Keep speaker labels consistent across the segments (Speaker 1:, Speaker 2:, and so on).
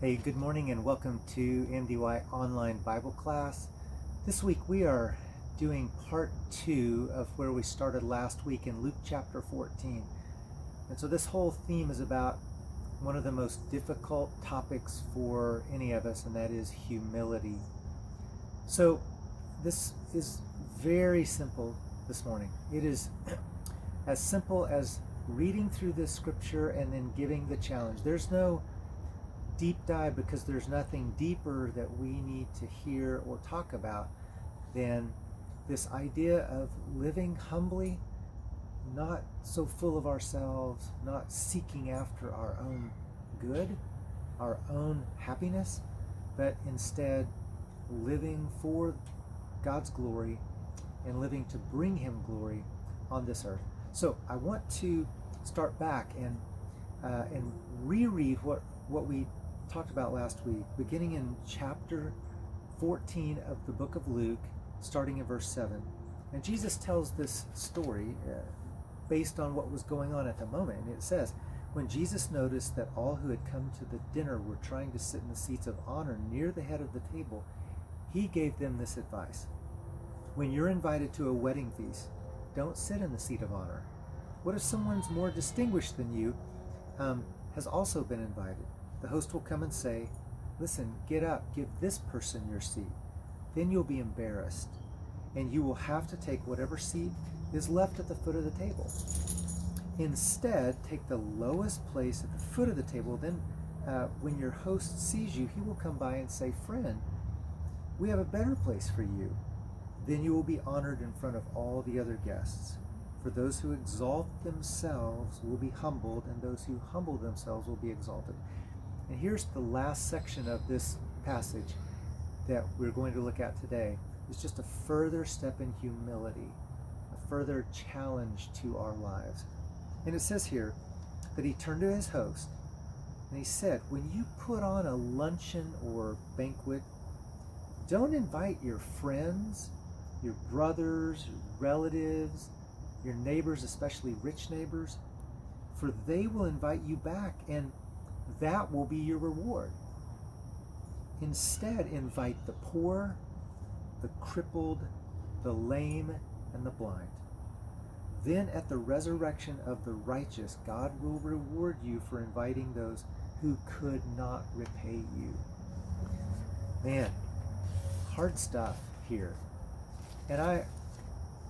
Speaker 1: Hey, good morning and welcome to MDY online Bible class. This week we are doing part 2 of where we started last week in Luke chapter 14. And so this whole theme is about one of the most difficult topics for any of us, and that is humility. So this is very simple this morning. It is as simple as reading through this scripture and then giving the challenge. There's no deep dive because there's nothing deeper that we need to hear or talk about than this idea of living humbly, not so full of ourselves, not seeking after our own good, our own happiness, but instead living for God's glory and living to bring Him glory on this earth. So I want to start back and reread what we talked about last week, beginning in chapter 14 of the book of Luke, starting in verse 7. And Jesus tells this story based on what was going on at the moment. And it says, when Jesus noticed that all who had come to the dinner were trying to sit in the seats of honor near the head of the table, He gave them this advice. When you're invited to a wedding feast, don't sit in the seat of honor. What if someone's more distinguished than you has also been invited? The host will come and say, listen, get up, give this person your seat. Then you'll be embarrassed, and you will have to take whatever seat is left at the foot of the table. Instead, take the lowest place at the foot of the table. Then when your host sees you, he will come by and say, friend, we have a better place for you. Then you will be honored in front of all the other guests. For those who exalt themselves will be humbled, and those who humble themselves will be exalted. And here's the last section of this passage that we're going to look at today. It's just a further step in humility, a further challenge to our lives. And it says here that He turned to His host and He said, when you put on a luncheon or banquet, don't invite your friends, your brothers, your relatives, your neighbors, especially rich neighbors, for they will invite you back, and that will be your reward. Instead, invite the poor, the crippled, the lame, and the blind. Then at the resurrection of the righteous, God will reward you for inviting those who could not repay you. Man, hard stuff here. And I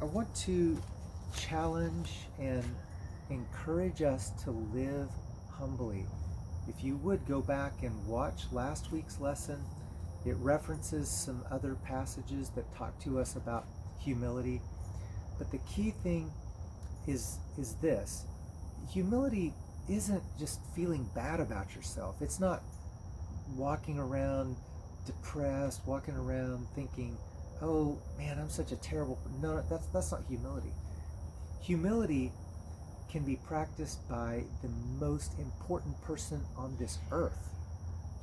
Speaker 1: want to challenge and encourage us to live humbly. If you would go back and watch last week's lesson, it references some other passages that talk to us about humility. But the key thing is this. Humility isn't just feeling bad about yourself. It's not walking around depressed, walking around thinking, oh man, I'm such a terrible... No, that's not humility. Humility can be practiced by the most important person on this earth.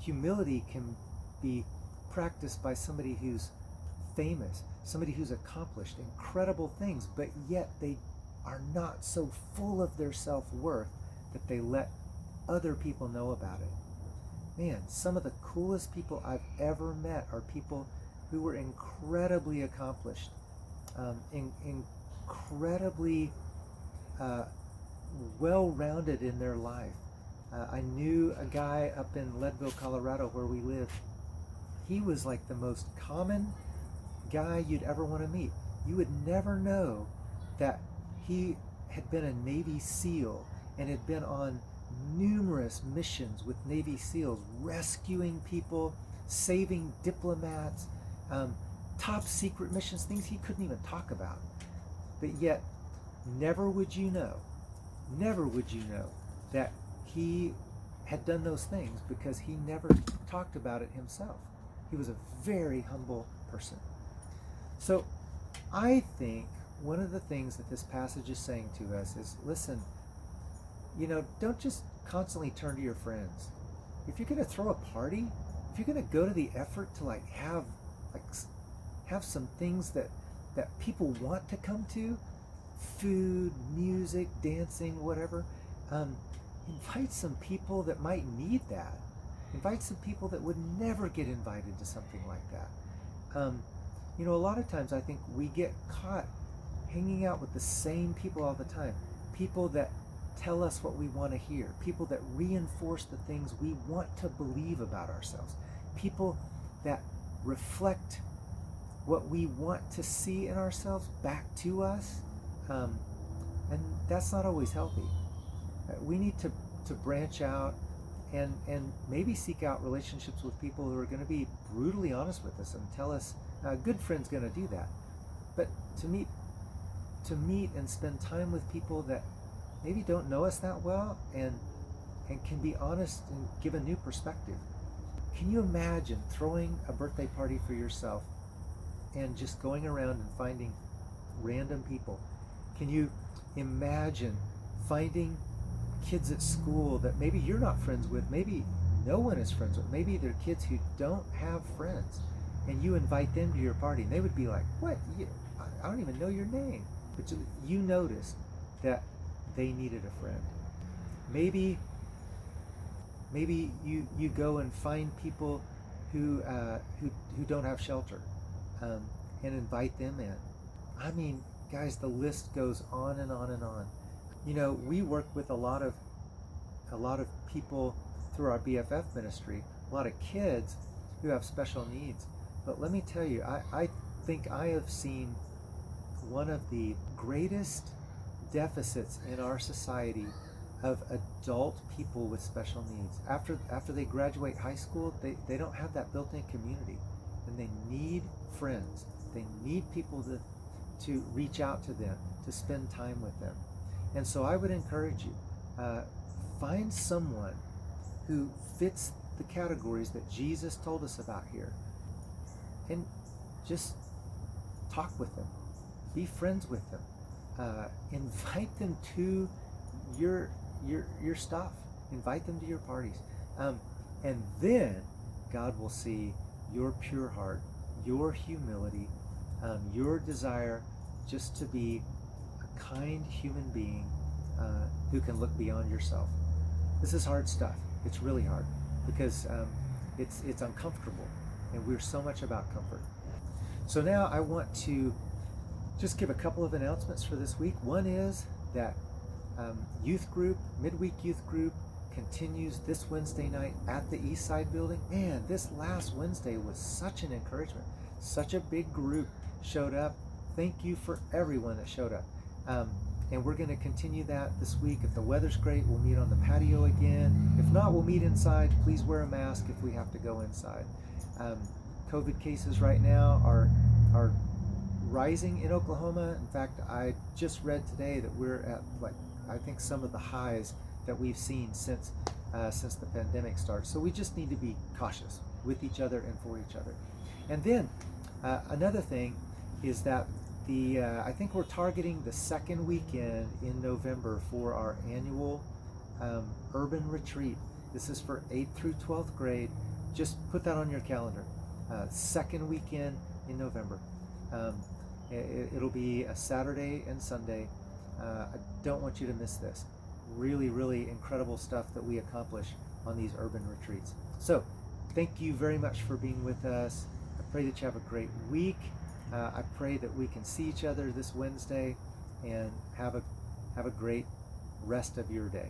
Speaker 1: Humility can be practiced by somebody who's famous, somebody who's accomplished incredible things, but yet they are not so full of their self-worth that they let other people know about it. Man, some of the coolest people I've ever met are people who were incredibly accomplished, incredibly well-rounded in their life. I knew a guy up in Leadville, Colorado, where we live. He was like the most common guy you'd ever want to meet. You would never know that he had been a Navy SEAL and had been on numerous missions with Navy SEALs, rescuing people, saving diplomats, top secret missions, things he couldn't even talk about. But yet, never would you know that he had done those things because he never talked about it himself. He was a very humble person. So I think one of the things that this passage is saying to us is, listen, don't just constantly turn to your friends. If you're going to throw a party, if you're going to go to the effort to have some things that people want to come to, food, music, dancing, whatever, invite some people that might need that. Invite some people that would never get invited to something like that. A lot of times I think we get caught hanging out with the same people all the time. People that tell us what we want to hear. People that reinforce the things we want to believe about ourselves. People that reflect what we want to see in ourselves back to us. And that's not always healthy. We need to branch out and maybe seek out relationships with people who are going to be brutally honest with us and tell us, a good friend's going to do that. But to meet and spend time with people that maybe don't know us that well and can be honest and give a new perspective. Can you imagine throwing a birthday party for yourself and just going around and finding random people? Can you imagine finding kids at school that maybe you're not friends with, maybe no one is friends with, maybe they're kids who don't have friends, and you invite them to your party and they would be like, what? I don't even know your name. But you noticed that they needed a friend. Maybe you go and find people who don't have shelter, and invite them in. I mean, guys, the list goes on and on and on. We work with a lot of people through our BFF ministry, a lot of kids who have special needs. But let me tell you, I think I have seen one of the greatest deficits in our society of adult people with special needs. After they graduate high school, they don't have that built-in community, and they need friends. They need people to reach out to them, to spend time with them. And so I would encourage you, find someone who fits the categories that Jesus told us about here, and just talk with them, be friends with them, invite them to your stuff, invite them to your parties, and then God will see your pure heart, your humility, your desire just to be a kind human being who can look beyond yourself. This is hard stuff. It's really hard because it's uncomfortable, and we're so much about comfort. So now I want to just give a couple of announcements for this week. One is that youth group, midweek youth group, continues this Wednesday night at the East Side building. Man, this last Wednesday was such an encouragement. Such a big group showed up. Thank you for everyone that showed up. And we're going to continue that this week. If the weather's great, we'll meet on the patio again. If not, we'll meet inside. Please wear a mask if we have to go inside. COVID cases right now are rising in Oklahoma. In fact, I just read today that we're at I think some of the highs that we've seen since the pandemic started. So we just need to be cautious with each other and for each other. And then another thing is that I think we're targeting the second weekend in November for our annual urban retreat. This is for 8th through 12th grade. Just put that on your calendar. Second weekend in November. It'll be a Saturday and Sunday. I don't want you to miss this. Really, really incredible stuff that we accomplish on these urban retreats. So, thank you very much for being with us. I pray that you have a great week. I pray that we can see each other this Wednesday, and have a great rest of your day.